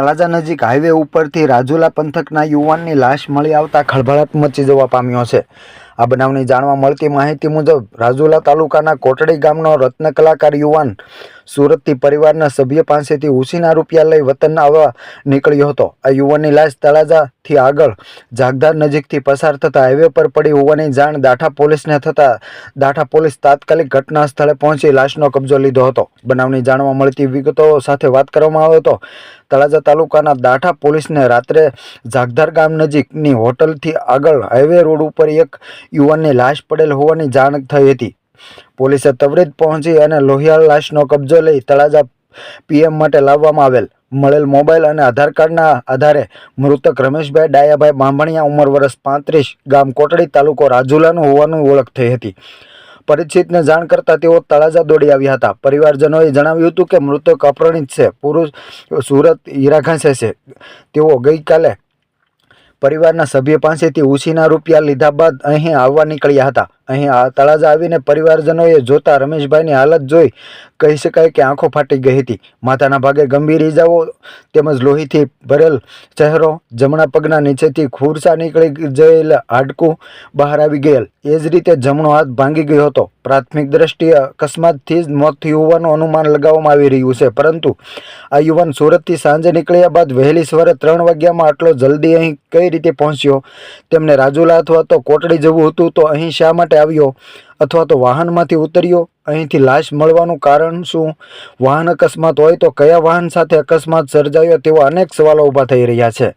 તળાજા નજીક હાઈવે ઉપરથી રાજુલા પંથકના યુવાનની લાશ મળી આવતા ખળભળાટ મચી જવા પામ્યો છે। આ બનાવની જાણવા મળતી માહિતી મુજબ રાજુલા તાલુકાના કોટડી ગામનો રત્ન કલાકાર યુવાન સુરતથી પરિવારના સભ્ય પાસેથી ઉછીના રૂપિયા લઈ વતન આવવા નીકળ્યો હતો। આ યુવાનની લાશ તળાજાથી આગળ જાગધાર નજીકથી પસાર થતા હાઈવે પર પડી હોવાની જાણ દાઠા પોલીસને થતાં દાઠા પોલીસ તાત્કાલિક ઘટના સ્થળે પહોંચી લાશનો કબજો લીધો હતો। બનાવની જાણવા મળતી વિગતો સાથે વાત કરવામાં આવે તો તળાજા તાલુકાના દાઠા પોલીસને રાત્રે જાગધાર ગામ નજીકની હોટલથી આગળ હાઈવે રોડ ઉપર એક યુવાનની લાશ પડેલ હોવાની જાણ થઈ હતી। પોલીસે ત્વરિત પહોંચી અને લોહિયાળ લાશનો કબજો લઈ તળાજા પીએમ માટે લાવવામાં આવેલ। મળેલ મોબાઈલ અને આધાર કાર્ડના આધારે મૃતક રમેશભાઈ ડાયાભાઈ બાંભણિયા ઉંમર વર્ષ 35 ગામ કોટડી તાલુકો રાજુલાનું હોવાનું ઓળખ થઈ હતી। પરિચિતને જાણ કરતા તેઓ તળાજા દોડી આવ્યા હતા। પરિવારજનોએ જણાવ્યું હતું કે મૃતક અપરિણિત છે, પુરુષ સુરત હીરાઘાસે છે। તેઓ ગઈકાલે પરિવારના સભ્ય પાસેથી ઉછીના રૂપિયા લીધા બાદ અહીં આવવા નીકળ્યા હતા। અહીં તળાજા આવીને પરિવારજનોએ જોતા રમેશભાઈની હાલત જોઈ કહી શકાય કે આંખો ફાટી ગઈ હતી। માથાના ભાગે ગંભીર ઈજાઓ તેમજ લોહીથી ભરેલ ચહેરો, જમણા પગના નીચેથી ખુરસા નીકળી ગયેલ હાડકું બહાર આવી ગયેલ, એ જ રીતે જમણો હાથ ભાંગી ગયો હતો। પ્રાથમિક દ્રષ્ટિએ અકસ્માતથી જ મોત થયું હોવાનું અનુમાન લગાવવામાં આવી રહ્યું છે, પરંતુ આ યુવાન સુરતથી સાંજે નીકળ્યા બાદ વહેલી સવારે 3 વાગ્યામાં આટલો જલ્દી અહીં કઈ રીતે પહોંચ્યો? તેમને રાજુલા અથવા તો કોટડી જવું હતું તો અહીં શા માટે આવ્યો? અથવા તો વાહનમાંથી ઉતર્યો? અહીંથી લાશ મળવાનું કારણ શું? વાહન અકસ્માત હોય તો કયા વાહન સાથે અકસ્માત સર્જાયો? તેવા અનેક સવાલો ઊભા થઈ રહ્યા છે।